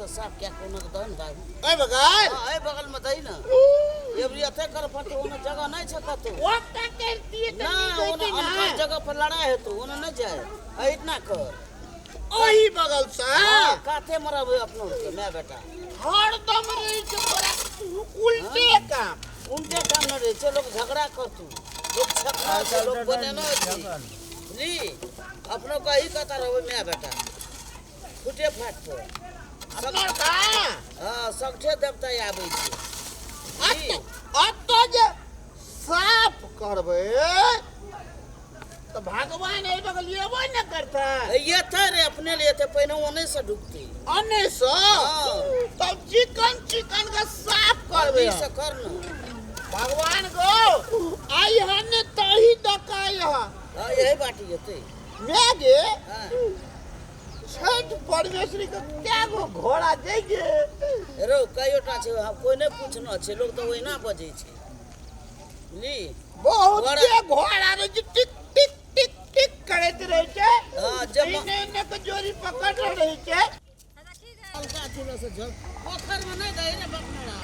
साफ क्या कोनो दन बाबू ए बगल में दई ना एवरी अथे कर फटे ओने जगह नहीं छकतो ओटा करती है ना ओने अनकर जगह पर लड़ाई है तो ओने न जाए ए इतना कर ओही बगल से काथे मरबे अपनो मैं बेटा हर दम रही के तोरा उल्टे काम न रहे छे लोग झगड़ा करतू लोग छकड़ा से लोग बने न ली अपनो का ही कहता रहबे मैं बेटा फुटे फाट पर अपना का हां सबठे देवता आबै छै अत जे साफ करबे तो भगवान ए बगल येबो न करता ये था रे अपने लिए थे पहले ओने से ढुकती अने सो तब चिकन का साफ करबे से कर न भगवान को आई हने तही डकाय हां यही बाटी होते मैं गे हां छठ परमेश्वरी को क्या गो घोड़ा देगे रो कयोटा छे कोई ने पूछनो छे लोग तो ओइना बजे छे ली बहुत के घोड़ा रे टिक टिक टिक टिक करत रहे छे हां जब ने को जोरी पकड़ रहे छे हल्का थोड़ा सा जब पोखर में नहीं गए रे बकरा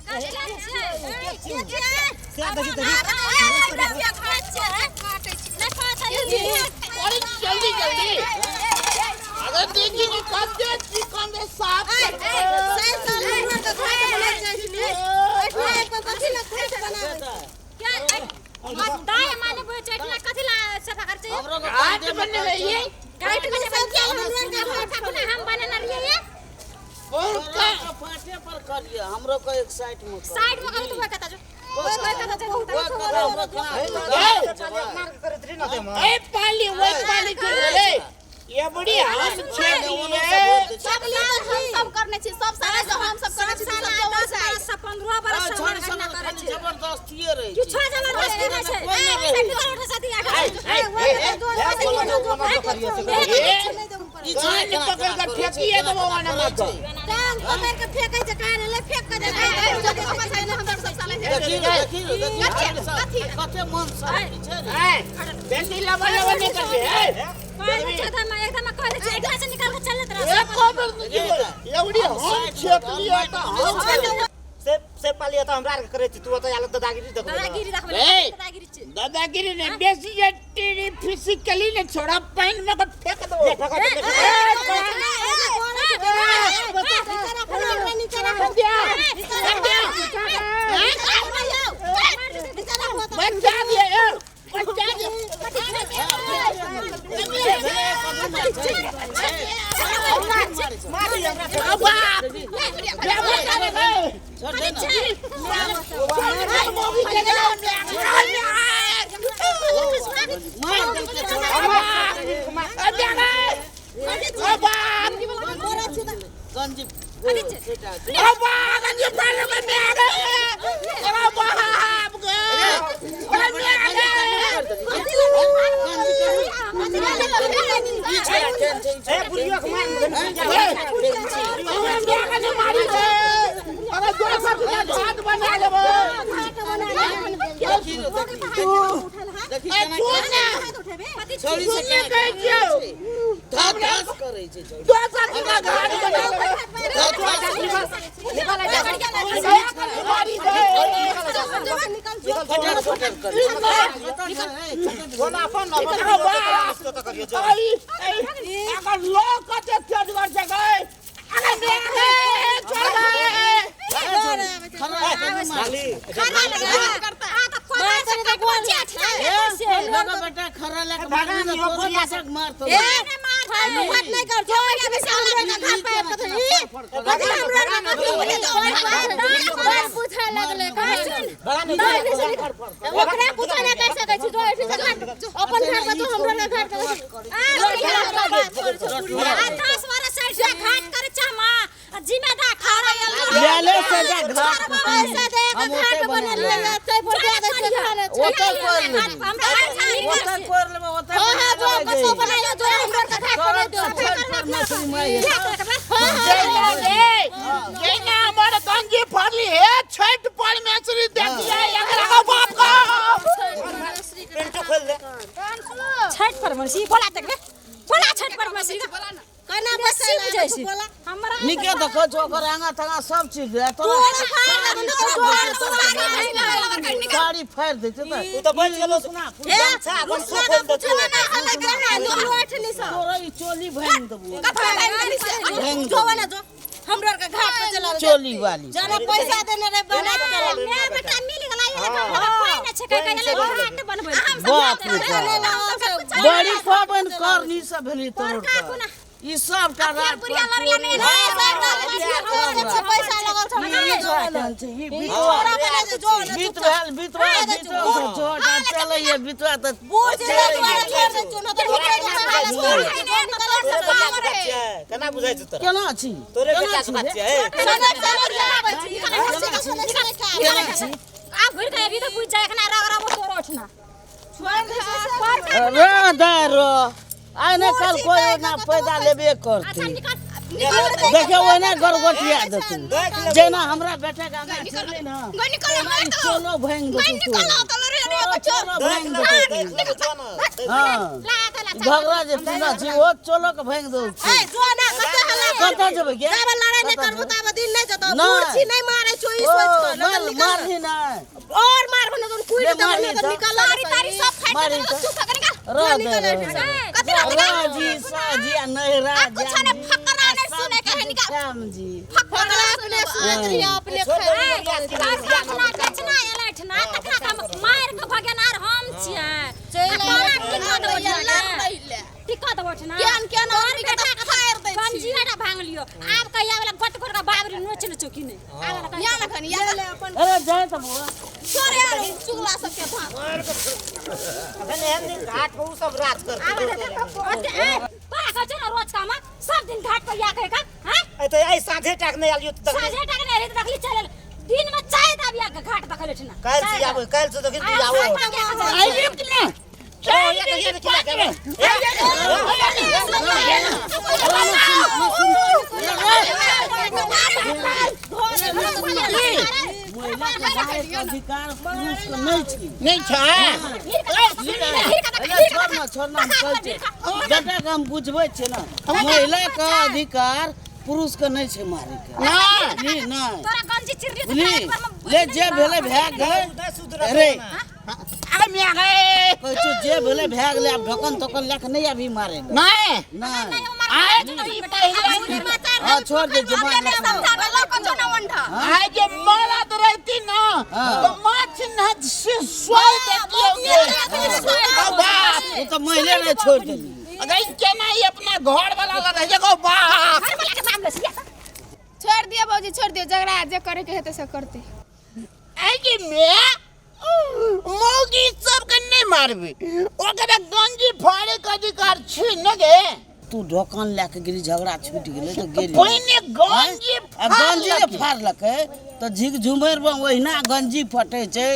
जल्दी जल्दी अगर देखी कि कते चिकन रे साफ हमरो को एक साइड में करो तो कहता जो ए पाली वो पाली कर रे ये बड़ी हम सब करने छी सब सारा जो हम सब करने छी सब 15 बरस से हम करे छी जबरदस्ती रहे कि 6 जला रहे ई जान पकड़ के फेंकिए तो वो ना मत टांग पकड़ के फेंकै छै कान ले फेंक के दे हम सब साला देखी कते मन साफ छै रे बेंडी लवा नहीं करबे पानी एकदम कह दे छै एकरा से निकाल के चलत रह एक कोबर एवडी हम छेक लिया त हम से पालिया त हमरा के करे छी तू त याल दादागिरी देखो दादागिरी ने बेसी जेटी फिजिकली ने छोड़ा पानी में फेंक दो बच्चा दिए ये ना हमारे गंजी फाड़ली है छठ परमेश्वरी देखिए एकरा बाप का पेंटो खोल दे छठ परमेश्वरी बोला तक रे बोला छठ परमेश्वरी कना बसी बुझैसी हमरा निके देखो छोकर आंगा तंगा सब चीज है तो गाड़ी फाड़ देते त तू तो बच गेलो सुना अच्छा अपन सो खोल दे तू तोरा ई चोली भांग देबो हमरा के घाट पे चला चोली वाली जाने पैसा देने रे बना चला मेरा बेटा मिल गेला ये कोई न छके के ले घाट बनबै बाप रे बड़ी पावन करनी सब भेली तोर ई सब का रात बुढ़िया लड़ला नहीं पैसा लगल छ बीतवा चले ये बीतवा त केना बुझाइ छ तोरा केना छी तोरे बेटा के बात छै आ घुर के अभी तो पूछ जाए खना रगरा वो तोर उठना रो आने कल कोई ना पैदा लेबे करते देखियो ओने गरगटिया देतू जेना हमरा बेटा का आगा चले ना चलो भांग दो चलो भांग दो हां झगड़ा जे पिना छी ओ चलो के भांग दो कत जब गे लड़ाई नहीं करबो त दिन नहीं जतो मूर्छी नहीं मारे छो ई सोच कर मार ही ना और मार बने तो कुई तो निकल लारी तारी सब फाइट तू फकर निकाल राजी साजी नहीं राजा कुछ ने फकरा नहीं सुने कहे निकाल श्याम जी फकरा अपने सुने अपने कचना एलठना तखना हम मार के भगनार हम छियै टिका दो उठना केन और बेटा खायर दे गंजी बेटा भांग लियो आब कहिया वाला गट गट का बाबरी नोच ले चौकी ने या लखन या ले अपन अरे जाए त बुआ छोरे चुगला सब के भाग अबे हम दिन घाट पे सब रात कर पा का जना रोज काम सब दिन घाट पर या कहे का हैं ए तो आई साझे टाक नहीं आलियो त साझे टाक नहीं रे तकली चले दिन में चाय दाबिया के घाट तकले छना काल से आबो काल से देखि तू आओ आई कितना ये कहिए खिला के अधिकार पुरुष को नहीं छी नहीं छा छोड़ना हम कहै छै बेटा के हम बुझबै छै ना महिला का अधिकार पुरुष के नहीं छै मारे के नहीं नहीं तोरा गंजी चिरली ले जे भेले भाग गए अरे आ मिया गए कहै छै जे भेले भाग ले अब ढकन तकन लेक नहीं अभी मारे नहीं नहीं आए तो बेटा हां छोड़ दे जमान आज जे मारा तो रहती ना तो माछ न से सोई देतियोगे बाप वो तो महिले ने छोड़ देली अगर केना ही अपना घर वाला रह जागो बाप छोड़ दिया बाबूजी छोड़ दियो झगड़ा जे करे के हेते से करते आई जे मैं मौगी सब के नहीं मारबे ओकरा गंजी फाड़े के अधिकार छी न गे तू ढोकन लेके गेली झगड़ा छूट गेलै तो गेली पहिने गंजी गंजी फाड़लकै तो झिक झुमैर में ओहिना गंजी फटे छै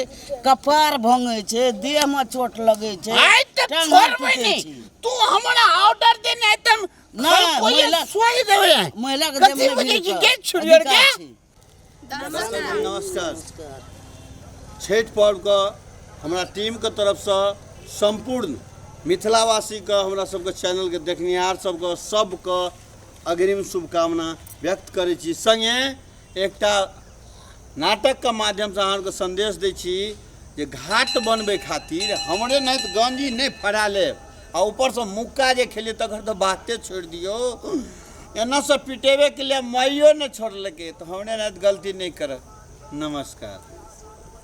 कपार भंगे छै देह में चोट लगे छै आई त छोड़बै नहीं तू हमरा ऑर्डर देने तुम ना, कोई महिला- सोई देवे महिला के कथी देह में बजे भी की गेट छुड़ियर के नमस्कार छठ पर्व का हमरा टीम के तरफ से संपूर्ण मिथिलावासी का हमरा सबके चैनल के देखनिहार सबके अग्रिम शुभकामना व्यक्त करै छी संगे एकटा नाटक के माध्यम से अहाँके संदेश दै छी जे घाट बनबै खातिर हमरे नहीं तो गंजी नहीं फड़ा लेब आ ऊपर से मुक्का जे खेलिए तकर तो बाते छोड़ दियो एना से पिटेबे के लिए माइयो ने छोड़लके तो हमने नहीं गलती नहीं कर नमस्कार।